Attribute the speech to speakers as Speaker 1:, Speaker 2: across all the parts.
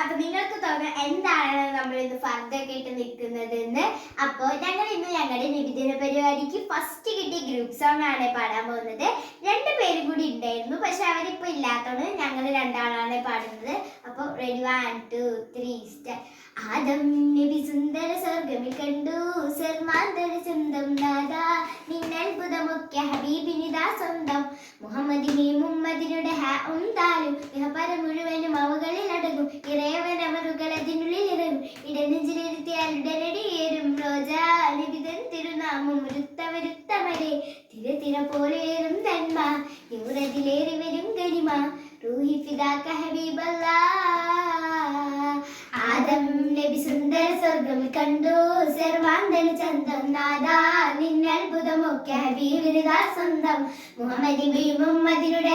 Speaker 1: അപ്പൊ നിങ്ങൾക്ക് തോന്നുക എന്താണ് നമ്മൾ ഇന്ന് ഫർദൊക്കെ ഇട്ട് നിൽക്കുന്നതെന്ന്. അപ്പോൾ ഞങ്ങൾ ഇന്ന് ഞങ്ങളുടെ നിബിദിന പരിപാടിക്ക് ഫസ്റ്റ് കിട്ടിയ ഗ്രൂപ്പ് സോങ് ആണ് പാടാൻ പോകുന്നത്. 2 പേരും കൂടി ഉണ്ടായിരുന്നു, പക്ഷെ അവരിപ്പോ ഇല്ലാത്തതുകൊണ്ട് ഞങ്ങൾ 2 ആളാണ് പാടുന്നത്. അപ്പോൾ റെഡി 1 2 3 സ്റ്റാർട്ട്. ആദം നബി സുന്ദര സ്വർഗമിൽ കണ്ടു, സർമാന്തര സ്വന്തം നാദാ, നിന്നത്ഭുതമൊക്കെ ഹബീബിനിതാ സ്വന്തം. മുഹമ്മദിനെ മുമ്മദിനുടെ ഹാലും ഇഹപര മുഴുവനും അവകളിൽ അടങ്ങും. ഇറയവനമറുകൾ അതിനുള്ളിൽ ഇറങ്ങും. ഇടനെഞ്ചിലിരുത്തിയാൽ ഉടനടിയേറും റോജാ നബിതൻ തിരുനാമം വരുത്തവരുത്തമരെ. തിര പോലേറും നന്മ യൂറതിലേറി വരും ഗരിമ. റൂഹി ഫിദാക ഹബീബല്ലാ. ആദം നബി സുന്ദര സ്വർഗമിൽ കണ്ടു, സർവാന്തന ചന്തം നാദാ, നിന്നത്ഭുതമൊക്കെ ഹബീബിനിതാ സ്വന്തം. മുഹമ്മദിനുടെ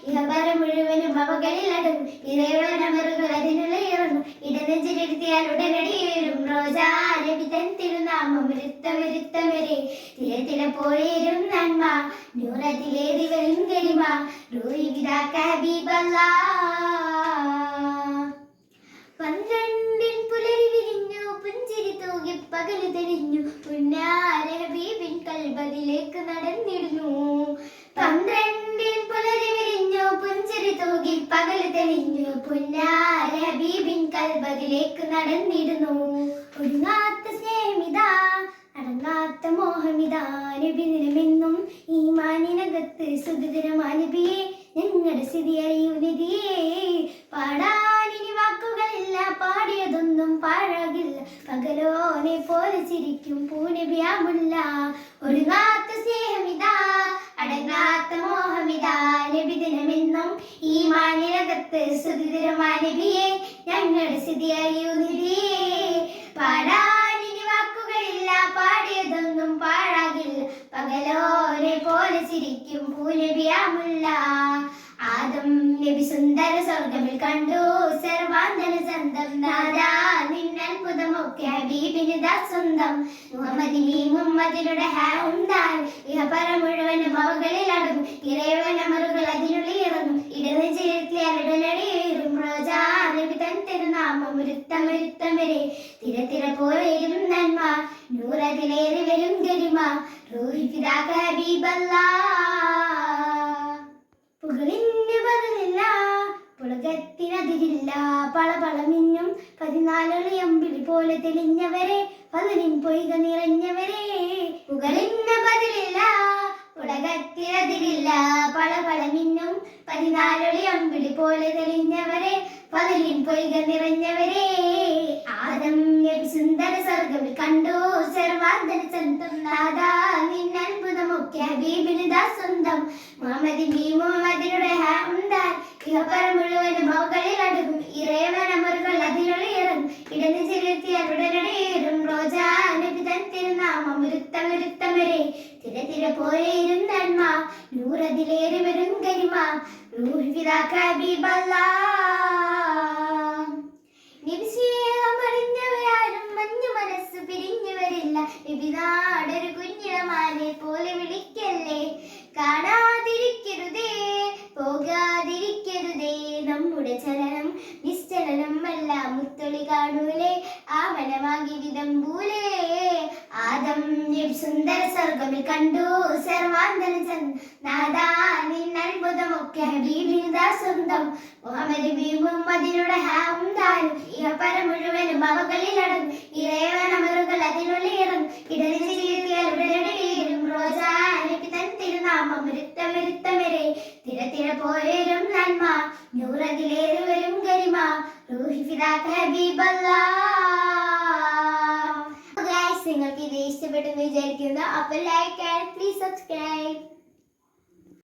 Speaker 1: ഇഹപര മുഴുവനും അവകളിൽ അടങ്ങും. ഇറയവനമറുകൾ അതിനുള്ളിൽ ഇറങ്ങും. ഇടനെഞ്ചിലിരുത്തിയാൽ ഉടനടിയേറും റോജാ നബിതൻ തിരുനാമം വരുത്തവരെ. തിര പോലേറും നന്മ നൂറത്തിലേറി വരും ഗരിമ. റൂഹി ഫിദാക ഹബീബല്ലാ. 12 പുലരി വിരിഞ്ഞു, പുഞ്ചിരി തൂകി പകല് തെളിഞ്ഞു, പുന്നാര ഹബീബിൻ കൽബതിലേക്ക് നടന്നിടുന്നു. 12 പുലരി വിരിഞ്ഞു, പുഞ്ചിരി തൂകി പകല് തെളിഞ്ഞു, പുന്നാര ഹബീബിൻ കൽബതിലേക്ക് നടന്നിടുന്നു. ഒടുങ്ങാത്ത സ്നേഹമിതാ, അടങ്ങാത്ത മോഹമിതാ, നബി ദിനമെന്നും ഈമാനിനകത്ത് സുഖദിനമാ നബിയെ. ഞങ്ങളുടെ സ്ഥിതി അറിയൂ നബിയേ. പാടാനിനി വാക്കുകളില്ല, പാടിയതൊന്നും പാഴാകില്ല, പകലോനെ പോലെ ചിരിക്കും പൂനബിയാമുല്ല. ഒരുങ്ങാത്ത സ്നേഹമിതാ, അടങ്ങാത്ത മോഹമിതാ, നബി ദിനമെന്നും ഈമാനിനകത്ത് സുഖദിനമാ നബിയെ. ഞങ്ങളുടെ സ്ഥിതി അറിയൂ നബിയേ. പാടാനിനി വാക്കുകളില്ല, പാടിയതൊന്നും പാഴാകില്ല, പകലോനെ പോലെ ചിരിക്കും പൂനബിയാമുല്ല. ആദം നബി സുന്ദര സ്വർഗമിൽ കണ്ടു, സർവാന്തന ചന്തം നാദാ, നിന്നത്ഭുതമൊക്കെ ഹബീബിനിതാ സ്വന്തം. മുഹമ്മദിനുടെ ഇഹപര മുഴുവനും അവകളിൽ അടങ്ങും. ഇറയവനമറുകൾ അതിനുള്ളിൽ ഇറങ്ങും. ഇടനെഞ്ചിലിരുത്തിയാൽ ഉടനടിയേറും റോജാ നബിതൻ തിരുനാമം വരുത്തവരെ. തിര പോലേറും നന്മ നൂറതിലേറി വരും ഗരിമ. റൂഹി ഫിദാക ഹബീബല്ലാ. പുകളിന് ബദലില്ല, പുളകത്തിനതിരില്ല, പളപളമിന്നും 14 അമ്പിളി പോലെ തെളിഞ്ഞവരെ, പതിനിൻ പൊയ്ക നിറഞ്ഞവരെ. പുകളിന് ബദലില്ല, പുളകത്തിനതിരില്ല, പളപളമിന്നും 14 അമ്പിളി പോലെ തെളിഞ്ഞവരെ, പതിനിൻ പൊയ്ക നിറഞ്ഞവരെ. ആദം നബി സുന്ദര സ്വർഗമിൽ കണ്ടു, സർവാന്തന ചന്തം നാദാ, നിന്നത്ഭുതമൊക്കെ ഹബീബിനിതാ സ്വന്തം. മുഹമ്മദിനുടെ ഇഹപര മുഴുവനും അവകളിൽ അടങ്ങും. ഇറയവനമറുകൾ അതിനുള്ളിൽ ഇറങ്ങും. ഇടനെഞ്ചിലിരുത്തിയാൽ ഉടനടിയേറും റോജാ നബിതൻ തിരുനാമം വരുത്തവരെ. തിര പോലേറും നന്മ നൂറതിലേറി വരും ഗരിമ. റൂഹി ഫിദാക ഹബീബല്ലാ. നബിസ്നേഹമറിഞ്ഞവരാരും മഞ്ഞു മനസ്സ് പിരിഞ്ഞു വരില്ല, നബിനാടൊരു കുഞ്ഞിടമാനെ പോലെ വിളിക്കല്ലേ. കാണാതിരിക്കരുതേ, പോകാതിരിക്കരുതേ, നമ്മുടെ ചലനം നിശ്ചലനം അല്ല, മുത്തൊളി കാണൂലേ, ആ മനമാകി വിതമ്പൂലേ. ആദം നബി സുന്ദര സ്വർഗമിൽ കണ്ടു, സർവാന്തന നാദാ, നിന്നത്ഭുതമൊക്കെ ഹബീബിനിതാ സ്വന്തം. മുഹമ്മദിനുടെ ഇഹപര മുഴുവനും അവകളിൽ അടങ്ങും. ഇറയവനമറുകൾ അതിനുള്ളിൽ ഇറങ്ങും. ഇടനെഞ്ചിലിരുത്തിയാൽ ഉടനടിയേറും റോജാ നബിതൻ തിരുനാമം വരുത്തവരെ. തിര പോലേറും നന്മ നൂറതിലേറി വരും ഗരിമ. റൂഹി ഫിദാക ഹബീബല്ലാ. നിങ്ങൾക്ക് ഇത് ഇഷ്ടപ്പെട്ടെന്ന് വിചാരിക്കുന്നു. അപ്പോൾ ലൈക്ക് ആൻഡ് പ്ലീസ് സബ്സ്ക്രൈബ്.